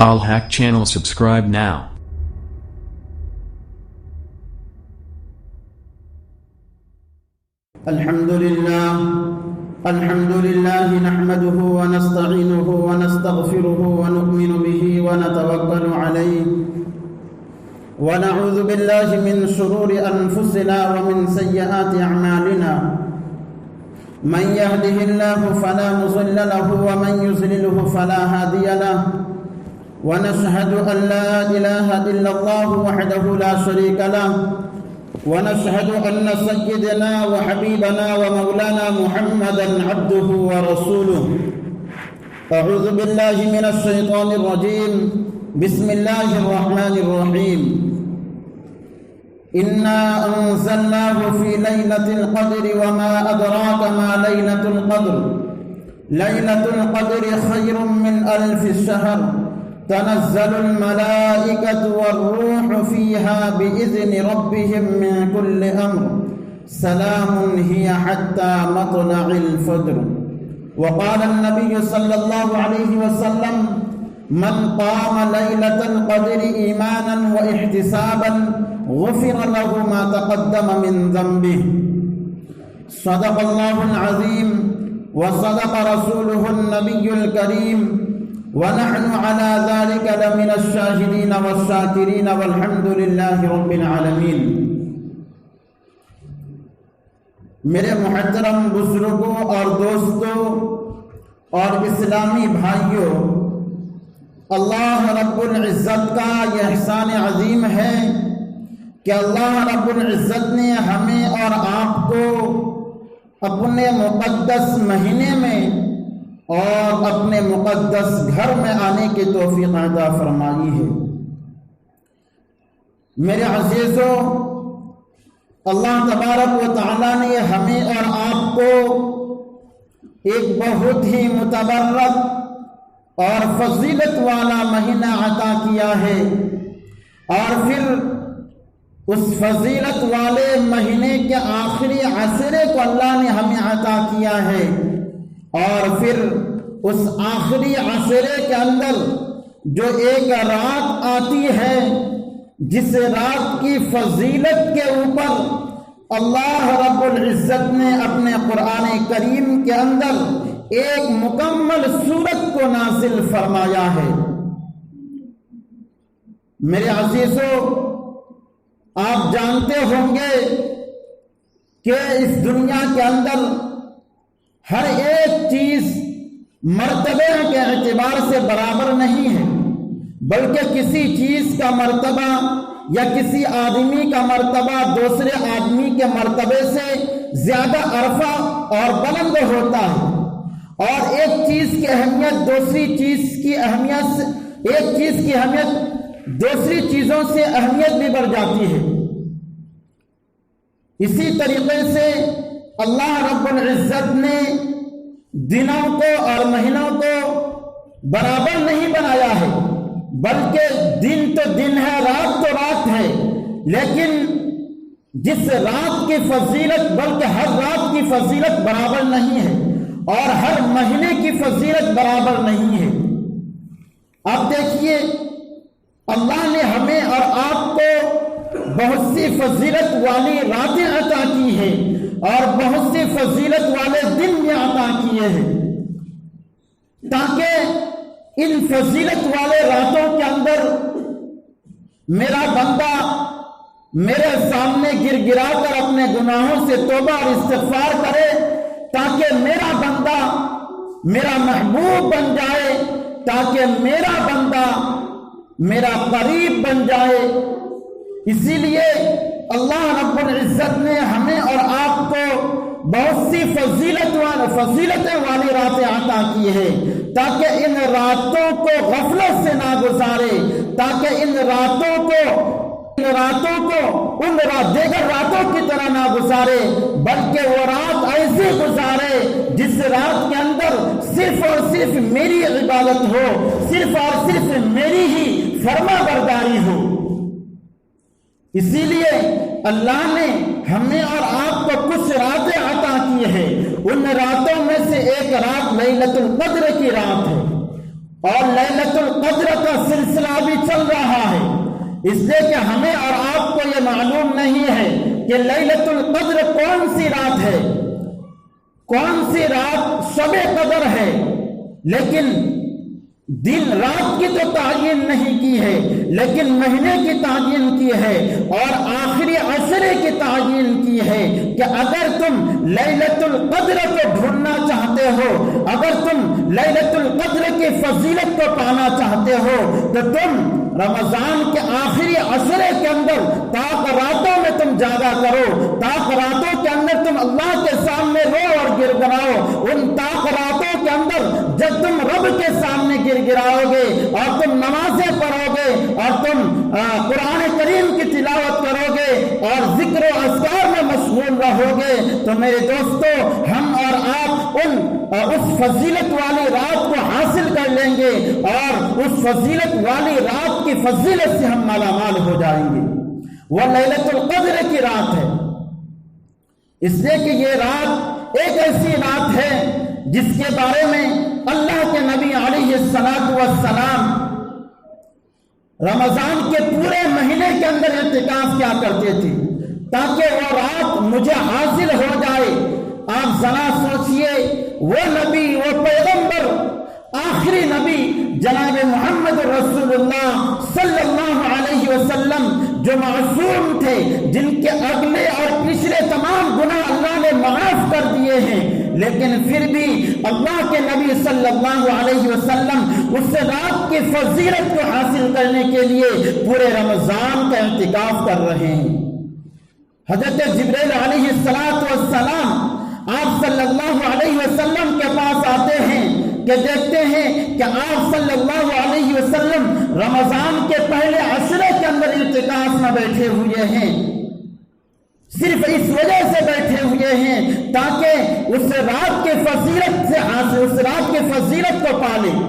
Al Haq channel, subscribe now. الحمد لله نحمده ونستعينه ونستغفره ونؤمن به ونتوكل عليه ونعوذ بالله من شرور أنفسنا ومن سيئات أعمالنا من يهده الله فلا مضل له ومن يضلله فلا هادي له ونشهد أن لا إله إلا الله وحده لا شريك له ونشهد أن سيدنا وحبيبنا ومولانا محمدا عبده ورسوله. أعوذ بالله من الشيطان الرجيم. بسم الله الرحمن الرحيم. إنا أنزلناه في ليلة القدر وما أدراك ما ليلة القدر. ليلة القدر خير من 1000 شهر. تنزل الملائكة والروح فيها بإذن ربهم من كل أمر. سلام هي حتى مطلع الفجر. وقال النبي صلى الله عليه وسلم: من قام ليلة القدر إيمانا واحتسابا غفر له ما تقدم من ذنبه. صدق الله العظيم وصدق رسوله النبي الكريم ونحن على ذلك لمن الشاهدين والشاكرين والحمد لله رب العالمين. میرے محترم بزرگوں اور دوستوں اور اسلامی بھائیوں، اللہ رب العزت کا یہ احسان عظیم ہے کہ اللہ رب العزت نے ہمیں اور آپ کو اپنے مقدس مہینے میں اور اپنے مقدس گھر میں آنے کی توفیق عطا فرمائی ہے. میرے عزیزوں، اللہ تبارک و تعالی نے ہمیں اور آپ کو ایک بہت ہی متبرک اور فضیلت والا مہینہ عطا کیا ہے، اور پھر اس فضیلت والے مہینے کے آخری عشرے کو اللہ نے ہمیں عطا کیا ہے، اور پھر اس آخری عشرے کے اندر جو ایک رات آتی ہے جس رات کی فضیلت کے اوپر اللہ رب العزت نے اپنے قرآن کریم کے اندر ایک مکمل سورت کو نازل فرمایا ہے. میرے عزیزوں، آپ جانتے ہوں گے کہ اس دنیا کے اندر ہر ایک چیز مرتبے کے اعتبار سے برابر نہیں ہے، بلکہ کسی چیز کا مرتبہ یا کسی آدمی کا مرتبہ دوسرے آدمی کے مرتبے سے زیادہ عرفہ اور بلند ہوتا ہے، اور ایک چیز کی اہمیت دوسری چیز کی اہمیت سے دوسری چیزوں سے اہمیت بھی بڑھ جاتی ہے. اسی طریقے سے اللہ رب العزت نے دنوں کو اور مہینوں کو برابر نہیں بنایا ہے، بلکہ دن تو دن ہے، رات تو رات ہے، لیکن جس رات کی فضیلت، بلکہ ہر رات کی فضیلت برابر نہیں ہے، اور ہر مہینے کی فضیلت برابر نہیں ہے. آپ دیکھیے، اللہ نے ہمیں اور آپ کو بہت سی فضیلت والی راتیں عطا کی ہے اور بہت سی فضیلت والے دن بھی عطا کیے ہیں، تاکہ ان فضیلت والے راتوں کے اندر میرا بندہ میرے سامنے گر گرا کر اپنے گناہوں سے توبہ اور استغفار کرے، تاکہ میرا بندہ میرا محبوب بن جائے، تاکہ میرا بندہ میرا قریب بن جائے. اسی لیے اللہ رب العزت نے ہمیں اور آپ کو بہت سی فضیلتیں والی راتیں عطا کی ہے، تاکہ ان راتوں کو غفلت سے نہ گزارے، تاکہ ان راتوں کو دیگر راتوں کی طرح نہ گزارے، بلکہ وہ رات ایسی گزارے جس رات کے اندر صرف اور صرف میری عبادت ہو، صرف اور صرف میری ہی فرما برداری ہو. اسی لیے اللہ نے ہمیں اور آپ کو کچھ راتیں عطا کی ہیں. ان راتوں میں سے ایک رات لیلۃ القدر کی رات ہے، اور لیلۃ القدر کا سلسلہ بھی چل رہا ہے، اس لیے کہ ہمیں اور آپ کو یہ معلوم نہیں ہے کہ لیلۃ القدر کون سی رات ہے، کون سی رات شب قدر ہے، لیکن دن رات کی تو تعین نہیں کی ہے، لیکن مہینے کی تعین کی ہے اور آخری عشرے کی تعین کی ہے کہ اگر تم لیلۃ القدر کو ڈھونڈنا چاہتے ہو، اگر تم لیلۃ القدر کی فضیلت کو پانا چاہتے ہو تو تم رمضان کے آخری عشرے کے اندر تاک راتوں میں تم جاگا کرو، تاک راتوں کے اندر تم اللہ کے سامنے رو اور گر گراؤ، ان تاک راتوں کے اندر جب تم رب کے سامنے گر گراؤ گے اور تم نمازیں پڑھو گے اور تم قرآن کریم کی تلاوت کرو گے اور ذکر و اذکار میں مشغول رہو گے تو میرے دوستو ہم اور آپ اس فضیلت والی رات کو حاصل کر لیں گے اور اس فضیلت والی رات کی فضیلت سے ہم مالا مال ہو جائیں گے۔ وہ لیلۃ القدر کی رات ہے، اس لیے کہ یہ رات ایک ایسی رات ہے جس کے بارے میں اللہ کے نبی علیہ السلام رمضان کے پورے مہینے کے اندر اعتکاف کیا کرتے تھے تاکہ وہ رات مجھے حاصل ہو جائے۔ آپ ذرا سوچئے، وہ نبی، وہ پیغمبر، آخری نبی جناب محمد رسول اللہ صلی اللہ علیہ وسلم جو معصوم تھے، جن کے اگلے اور پچھلے تمام گناہ اللہ نے معاف کر دیے ہیں، لیکن پھر بھی اللہ کے نبی صلی اللہ علیہ وسلم اس رات کی فضیلت کو حاصل کرنے کے لیے پورے رمضان کا اعتکاف کر رہے ہیں۔ حضرت جبریل علیہ السلام آپ صلی اللہ علیہ وسلم کے پاس آتے ہیں کہ دیکھتے ہیں کہ آپ صلی اللہ علیہ وسلم رمضان کے پہلے عشرے کے اندر اعتکاف میں بیٹھے ہوئے ہیں، صرف اس وجہ سے بیٹھے ہوئے ہیں تاکہ اس رات کے فضیلت سے حاصل، اس رات کے فضیلت کو پالے۔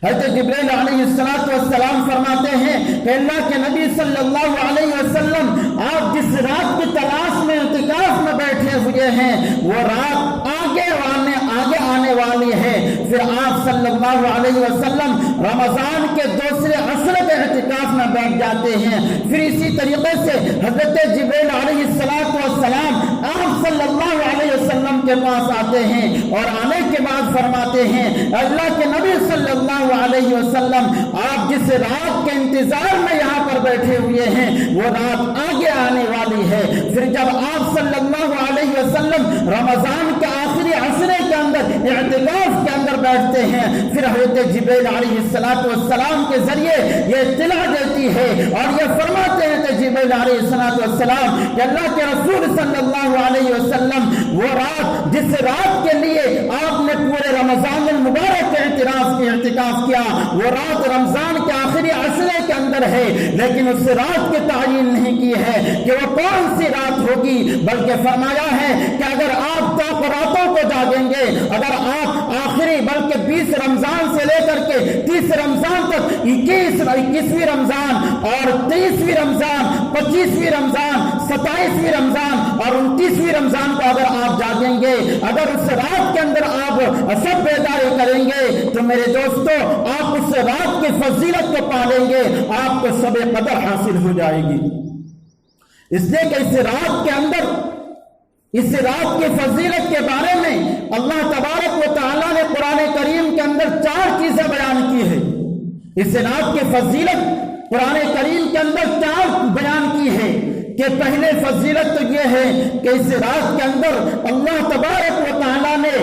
حضرت جبریل علیہ السلام فرماتے ہیں کہ اللہ کے نبی صلی اللہ علیہ وسلم آپ جس رات کی تلاش میں اعتکاف میں بیٹھے ہوئے ہیں وہ رات آگے آنے والی ہے۔ پھر آپ صلی اللہ علیہ وسلم رمضان کے دوسرے عشرے کے اعتکاف میں بیٹھ جاتے ہیں۔ پھر اسی طریقے سے حضرت جبریل علیہ السلام آپ صلی اللہ علیہ وسلم کے پاس آتے ہیں اور آنے کے بعد فرماتے ہیں اللہ کے نبی صلی اللہ علیہ وسلم آپ جس رات کے انتظار میں یہاں پر بیٹھے ہوئے ہیں وہ رات آگے آنے والی ہے۔ پھر جب آپ صلی اللہ علیہ وسلم رمضان کے آخری عشرے کے اندر اعتکاف کے اندر بیٹھتے ہیں، پھر حضرت جبریل علیہ السلام کے ذریعے یہ اطلاع دیتی ہے اور یہ فرماتے ہیں کہ جبریل علیہ السلام کہ اللہ کے رسول صلی اللہ علیہ وسلم وہ رات جس رات کے لیے آپ نے پورے رمضان المبارک کے اعتکاف کیا وہ رات رمضان کے آخری عشرے کے اندر ہے، لیکن اس رات کی تعین نہیں کی ہے کہ وہ کون سی رات ہوگی، بلکہ فرمایا ہے کہ اگر آپ تاک راتوں کو جاگیں گے، اگر آپ آخری بلکہ 20 رمضان سے لے کر کے 30 رمضان تک 21ویں رمضان اور 23ویں رمضان 25ویں رمضان 27ویں رمضان اور 29ویں رمضان کو اگر آپ جاگیں گے، اگر اس رات کے اندر آپ سب بیداری کریں گے تو میرے دوستو آپ اس رات کی فضیلت کو پالیں گے، آپ کو شب قدر حاصل ہو جائے گی۔ اس لیے کہ اس رات کے اندر، اس رات کی فضیلت کے بارے میں اللہ تبارک و تعالیٰ نے قرآن کریم کے اندر 4 چیزیں بیان کی ہے۔ اس رات کی فضیلت قرآن کریم کے اندر 4 بیان کی ہے کہ پہلے فضیلت تو یہ ہے کہ اس رات کے اندر اللہ تبارک و تعالیٰ نے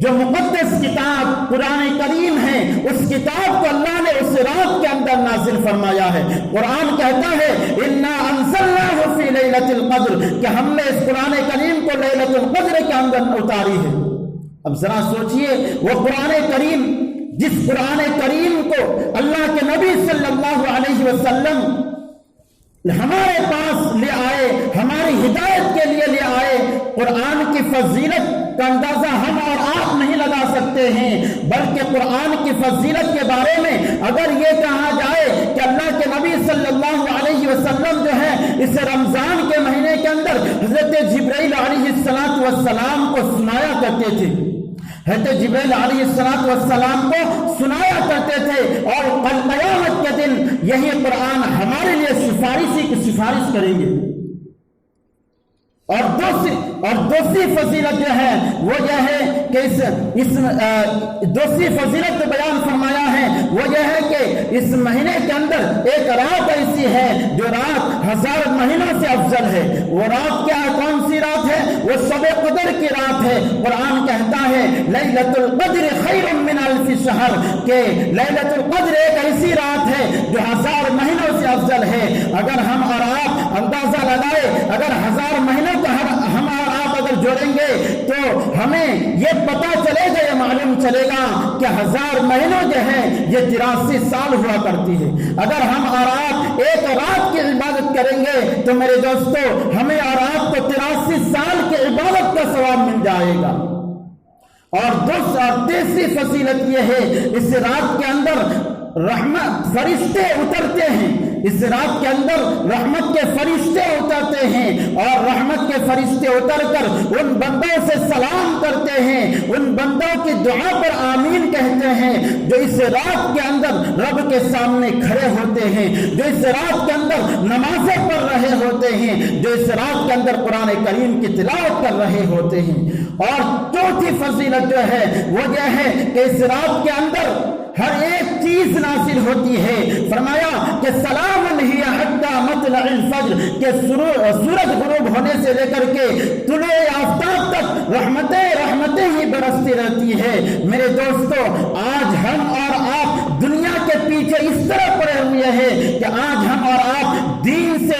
جو مقدس کتاب قرآن کریم ہے اس کتاب کو اللہ نے اس رات کے اندر نازل فرمایا ہے۔ قرآن کہتا ہے اِنَّا أَنزَلْنَاهُ فِي لَيْلَةِ الْقَدْرِ کہ ہم نے اس قرآن کریم کو لیلۃ القدر کے اندر اتاری ہے۔ اب ذرا سوچئے وہ قرآن کریم، جس قرآن کریم کو اللہ کے نبی صلی اللہ علیہ وسلم ہمارے پاس لے آئے، ہماری ہدایت کے لیے لے آئے، قرآن کی فضیلت کا اندازہ ہم اور آپ نہیں لگا سکتے ہیں، بلکہ قرآن کی فضیلت کے بارے میں اگر یہ کہا جائے کہ اللہ کے نبی صلی اللہ علیہ وسلم جو ہے اس رمضان کے مہینے کے اندر حضرت جبرائیل علیہ السلام کو سنایا کرتے تھے۔ حضرت جبریل علیہ السلام کو سنایا کرتے تھے، اور کل قیامت کے دن یہی قرآن ہمارے لیے سفارش کریں گے۔ اور دوسری فضیلت جو ہے وہ یہ ہے کہ دوسری فضیلت بیان فرمایا ہے وہ یہ ہے کہ اس مہینے کے اندر ایک رات ایسی ہے جو رات 1000 مہینوں سے افضل ہے۔ وہ رات کیا ہے؟ کون سی رات ہے؟ وہ شب قدر کی رات ہے۔ قرآن کہتا ہے لیلۃ القدر خیر من الف شہر، کہ لیلۃ القدر ایک ایسی رات ہے جو 1000 مہینوں سے افضل ہے۔ اگر ہم اور آپ اندازہ لگائے، اگر 1000 مہینوں کا ہم اور آپ اگر جوڑیں گے تو ہمیں یہ پتا چلے گا، یہ معلوم چلے گا کہ 1000 مہینوں جو ہے یہ 83 سال ہوا کرتی ہے۔ اگر ہم اور آپ ایک رات کی عبادت کریں گے تو میرے دوستو ہمیں اور آپ کو 83 سال کی عبادت کا ثواب مل جائے گا۔ اور تیسری فضیلت یہ ہے اس رات کے اندر رحمت فرشتے اترتے ہیں۔ اس رات کے اندر رحمت کے فرشتے اترتے ہیں، اور رحمت کے فرشتے اتر کر ان بندوں سے سلام کرتے ہیں، ان بندوں کی دعا پر آمین کہتے ہیں جو اس رات کے اندر رب کے سامنے کھڑے ہوتے ہیں، جو اس رات کے اندر نمازیں پڑھ رہے ہوتے ہیں، جو اس رات کے اندر قرآن کریم کی تلاوت کر رہے ہوتے ہیں۔ اور چوتھی فضیلت جو ہے وہ یہ ہے کہ اس رات کے اندر ہر ایک چیز نازل ہوتی ہے۔ فرمایا کہ سلام ہی حتی مطلع الفجر، کہ سورج غروب ہونے سے لے کر کے طلوع آفتاب تک رحمتیں ہی برستی رہتی ہے۔ میرے دوستو آج ہم اور آپ دنیا کے پیچھے اس طرح پڑے ہوئے ہیں کہ آج ہم اور آپ دین سے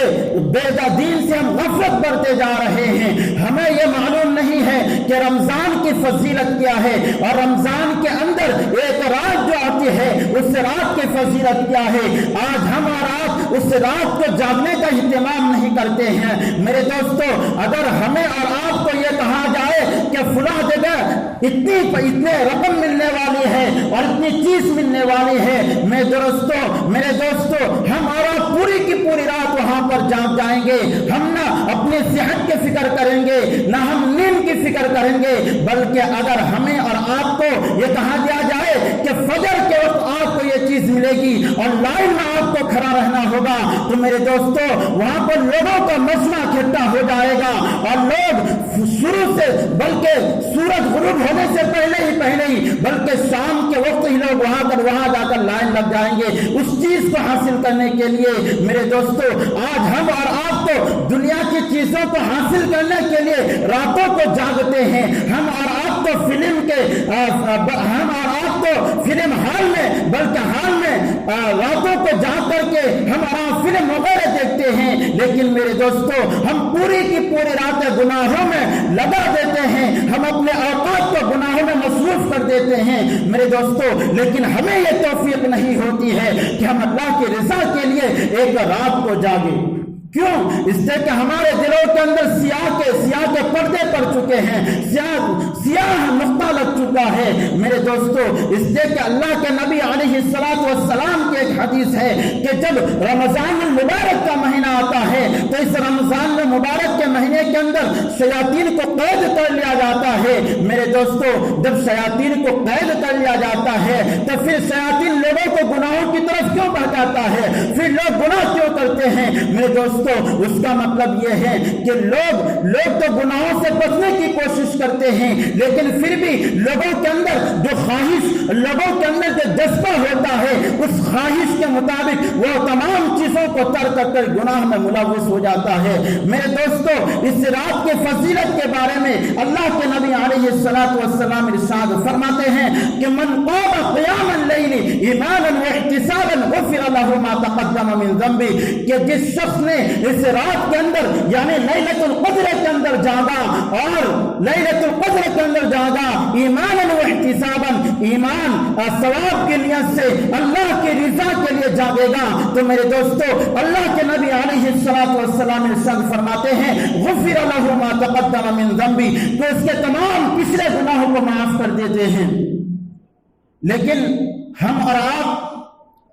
ہم غفلت برتے جا رہے ہیں۔ ہمیں یہ معلوم نہیں ہے کہ رمضان کی فضیلت کیا ہے، اور رمضان کے اندر ایک رات جو آتی ہے اس رات کی فضیلت کیا ہے۔ آج ہم اور آپ اس رات کو جاگنے کا اہتمام نہیں کرتے ہیں۔ میرے دوستو اگر ہمیں اور آپ کو یہ کہا جائے کہ فلاں جگہ اتنے رقم ملنے والی ہے اور اتنی چیز ملنے والی ہے، میرے دوستو ہم اور آپ پوری کی پوری رات وہاں پر جاگ جائیں گے۔ ہم نہ اپنی صحت کی فکر کریں گے، نہ ہم نیند کی فکر کریں گے، بلکہ اگر ہمیں اور آپ کو یہ کہا دیا جائے کہ فجر کے وقت آپ کو یہ چیز ملے گی اور لائن میں آپ کو کھڑا رہنا ہوگا، تو میرے دوستو وہاں پر لوگوں کا مجمع اکٹھا ہو جائے گا، اور لوگ شروع سے بلکہ سورج غروب ہونے سے پہلے ہی بلکہ شام کے وقت ہی لوگ وہاں جا کر لائن لگ جائیں گے اس چیز کو حاصل کرنے کے لیے۔ میرے دوستو آج ہم اور آپ تو دنیا کی چیزوں کو حاصل کرنے کے لیے راتوں کو جاگتے ہیں۔ ہم اور آپ تو فلم ہال میں راتوں کو جاگ کر کے ہم فلم وغیرہ دیکھتے ہیں، لیکن میرے دوستو ہم پوری کی پوری راتیں گناہوں میں لگا دیتے ہیں، ہم اپنے اوقات کو گناہوں میں مصروف کر دیتے ہیں میرے دوستو، لیکن ہمیں یہ توفیق نہیں ہوتی ہے کہ ہم اللہ کی رضا کے لیے ایک رات کو جاگیں۔ کیوں؟ اس سے کہ ہمارے دلوں کے اندر سیاہ کے پردے پڑ چکے ہیں، سیاہ نقطہ لگ چکا ہے میرے دوستو۔ اس سے کہ اللہ کے نبی علیہ السلام کی ایک حدیث ہے کہ جب رمضان المبارک کا مہینہ آتا ہے تو اس رمضان المبارک کے مہینے کے اندر شیاطین کو قید کر لیا جاتا ہے۔ میرے دوستو جب شیاطین کو قید کر لیا جاتا ہے تو پھر شیاطین لوگوں کو گناہوں کی طرف کیوں بہکاتا ہے؟ پھر لوگ گناہ کیوں کرتے ہیں؟ میرے دوستو اس کا مطلب یہ ہے کہ لوگ تو گناہوں سے بچنے کی کوشش کرتے ہیں، لیکن پھر بھی لوگوں کے اندر جو خواہش، لوگوں کے اندر جو جذبہ ہوتا ہے اس خواہش کے مطابق وہ تمام چیزوں کو ترک کر گناہ میں ملوث ہو جاتا ہے۔ میرے دوستو اس رات کے فضیلت کے بارے میں اللہ کے نبی علیہ السلام ارشاد فرماتے ہیں کہ من قام قیام اللیل ایمانا واحتسابا غفر له ما تقدم من ذنبه، کہ جس شخص نے اس رات کے اندر یعنی لیلۃ القدر کے اندر جاگا، اور لیلۃ القدر کے اندر جاگا ایمانا واحتسابا، ایمان اور ثواب کی نیت سے اللہ کی رضا کے لیے جاگے گا، تو میرے دوستو اللہ کے نبی علیہ السلام ارشاد فرماتے ہیں غفر له ما تقدم من ذنبه، تو اس کے تمام پچھلے گناہوں کو معاف کر دیتے ہیں۔ لیکن ہم اور آپ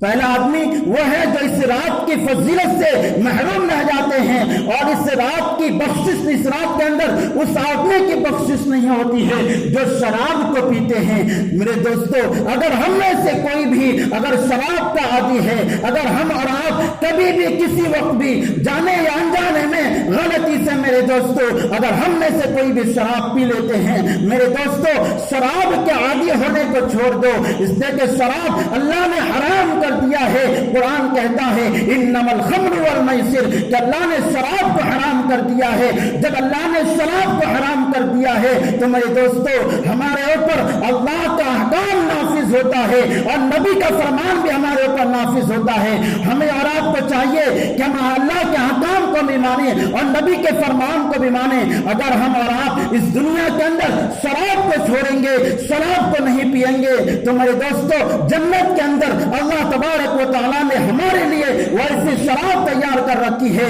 پہلا آدمی وہ ہے جو اس رات کی فضیلت سے محروم رہ جاتے ہیں اور اس رات کی بخشش، اس رات کے اندر اس آدمی کی بخشش نہیں ہوتی ہے جو شراب کو پیتے ہیں۔ میرے دوستو، اگر ہم میں سے کوئی بھی اگر شراب کا عادی ہے، اگر ہم اور آپ کبھی بھی کسی وقت بھی جانے یا انجانے میں غلطی سے میرے دوستو اگر ہم میں سے کوئی بھی شراب پی لیتے ہیں، میرے دوستو شراب کے عادی ہونے کو چھوڑ دو، اس لیے کہ شراب اللہ نے حرام کر دیا ہے۔ قرآن کہتا ہے انما الخمر والمیسر، کہ اللہ نے شراب کو حرام کر دیا ہے۔ جب اللہ نے شراب کو حرام کر دیا ہے تو میرے دوستو ہمارے اوپر اللہ کا احکام نافذ ہوتا ہے اور نبی کا فرمان بھی ہمارے اوپر نافذ ہوتا ہے۔ ہمیں اور آپ کو چاہیے کہ ہم اللہ کے احکام کو بھی مانیں اور نبی کے فرمان کو بھی مانیں۔ اگر ہم اور آپ اس دنیا کے اندر شراب کو چھوڑیں گے، شراب کو نہیں پیئیں گے، تو میرے دوستو جنت کے اندر اللہ تبارک و تعالیٰ نے ہمارے لیے ویسی شراب تیار کر رکھی ہے۔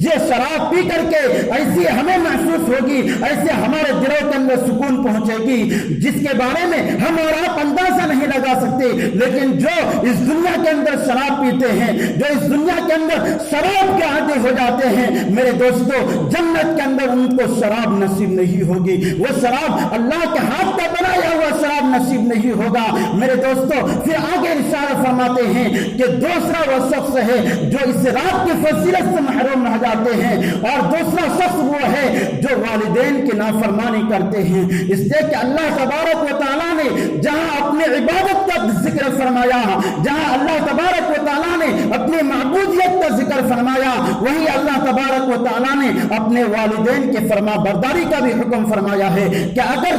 یہ شراب پی کر کے ایسی ہمیں محسوس ہوگی، ایسے ہمارے دلوں کے اندر سکون پہنچے گی جس کے بارے میں ہم اور آپ اندازہ نہیں لگا سکتے۔ لیکن جو اس دنیا کے اندر شراب پیتے ہیں، جو اس دنیا کے اندر شراب کے عادی ہو جاتے ہیں، میرے دوستو جنت کے اندر ان کو شراب نصیب نہیں ہوگی۔ وہ شراب اللہ کے ہاتھ کا بنایا ہوا شراب نصیب نہیں ہوگا۔ میرے دوستو پھر آگے ارشاد فرماتے ہیں کہ دوسرا وہ شخص ہے جو اس رات کی فضیلت سے محروم رہ جاتے ہیں، اور دوسرا شخص وہ ہے جو والدین کی نافرمانی کرتے ہیں۔ اس لیے کہ اللہ تبارک و تعالیٰ نے جہاں اپنے عبادت کا ذکر فرمایا، جہاں اللہ تبارک و تعالیٰ نے اپنی معبودیت کا ذکر فرمایا، وہی اللہ تبارک و تعالیٰ نے اپنے والدین کی فرما برداری کا بھی حکم فرمایا ہے کہ اگر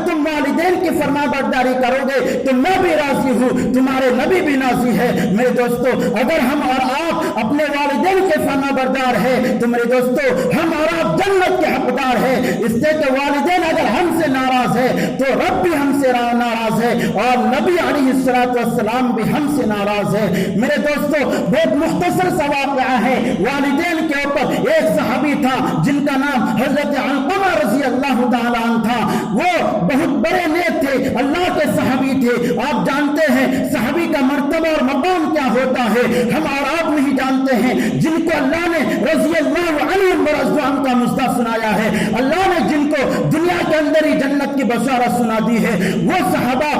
تم والدین کی فرما برداری کرو گے تو میں بھی راضی ہوں، تمہارے نبی بھی راضی ہے۔ میرے دوستو اگر ہم اور آپ اپنے والدین کے فرما بردار ہے تو میرے دوستو ہم اور آپ جنت کے حقدار ہے۔ اس لیے کہ والدین اگر ہم سے ناراض ہے تو رب بھی ہم سے ناراض ہے اور نبی علیہ السلام بھی ہم سے ناراض ہے۔ میرے دوستو بہت مختصر سا واقعہ ہے والدین کے اوپر۔ ایک صحابی تھا جن کا نام حضرت علقمہ رضی اللہ تعالیٰ عنہ تھا۔ وہ بہت بڑے نیک تھے، اللہ کے صحابی تھے۔ آپ جانتے ہیں صحابی کا مرتبہ اور مقام کیا ہوتا ہے، ہم اور آپ نہیں جانتے ہیں۔ جن کو اللہ نے رضی اللہ عنہم ورضوان کا مژدہ سنایا ہے، اللہ نے جن کو دنیا کے اندر ہی جنت کی بشارت سنا دی ہے، وہ صحابہ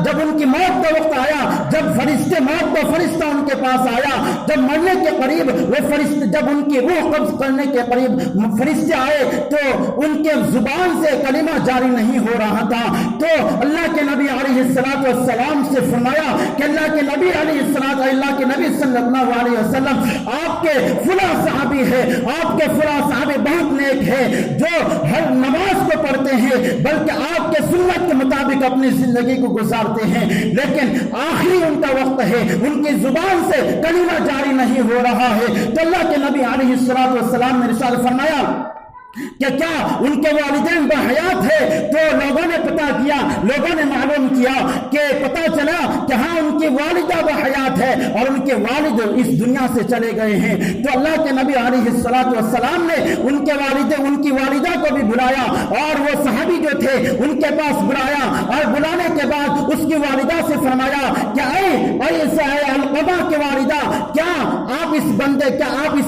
جب ان کی موت کا وقت آیا، جب فرشتہ ان کے پاس آیا، جب مرنے کے قریب وہ فرشتے، جب ان کی روح قبض کرنے کے قریب فرشتے آئے تو ان کے زبان سے کلمہ جاری نہیں ہو رہا تھا۔ تو اللہ کے نبی علیہ السلام سے فرمایا کہ اللہ کے نبی صلی اللہ علیہ وسلم آپ کے فلاں صحابی ہے، آپ کے فلاں صحابی بہت نیک ہے جو ہر نماز کو پڑھتے ہیں بلکہ آپ کے سنت کے مطابق اپنی زندگی کو گزارتے ہیں، لیکن آخری ان کا وقت ہے، ان کی زبان سے کلمہ جاری نہیں ہو رہا ہے۔ تو اللہ کے نبی علیہ السلام نے ارشاد فرمایا کہ کیا ان کے والدین بحیات ہے؟ تو لوگوں نے پتا کیا، لوگوں نے معلوم کیا کہ پتا چلا کہ ہاں ان کی والدہ بحیات ہے اور ان کے والد اس دنیا سے چلے گئے ہیں۔ تو اللہ کے نبی علیہ السلام نے ان کی والدہ کو بھی بلایا اور وہ صحابی جو تھے ان کے پاس بلایا، اور بلانے کے بعد اس کی والدہ سے فرمایا کہ اے علقمہ کے والدہ، کیا آپ اس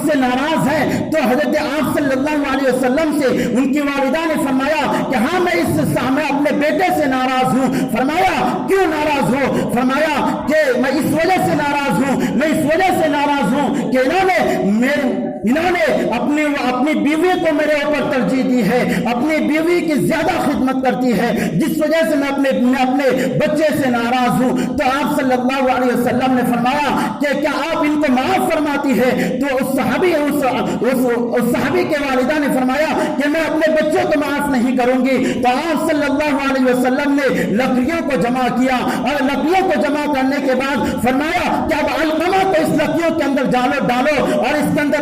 سے ناراض ہیں؟ تو حضرت آپ صلی اللہ علیہ وسلم سے ان کی والدہ نے فرمایا کہ ہاں میں اپنے بیٹے سے ناراض ہوں۔ فرمایا کیوں ناراض ہو؟ فرمایا کہ میں اس وجہ سے ناراض ہوں کہ انہوں نے اپنی بیوی کو میرے اوپر ترجیح دی ہے، اپنی بیوی کی زیادہ خدمت کرتی ہے، جس وجہ سے میں اپنے بچے سے ناراض ہوں۔ تو آپ صلی اللہ علیہ وسلم نے فرمایا کہ کیا آپ ان کو معاف فرماتی ہے؟ تو اس صحابی کے والدہ نے فرمایا کہ میں اپنے بچوں کو معاف نہیں کروں گی۔ تو آپ صلی اللہ علیہ وسلم نے لکڑیوں کو جمع کیا اور لکڑیوں کو جمع کرنے کے بعد فرمایا کہ اب علقمہ کو اس لکڑیوں کے اندر ڈالو اور اس کے اندر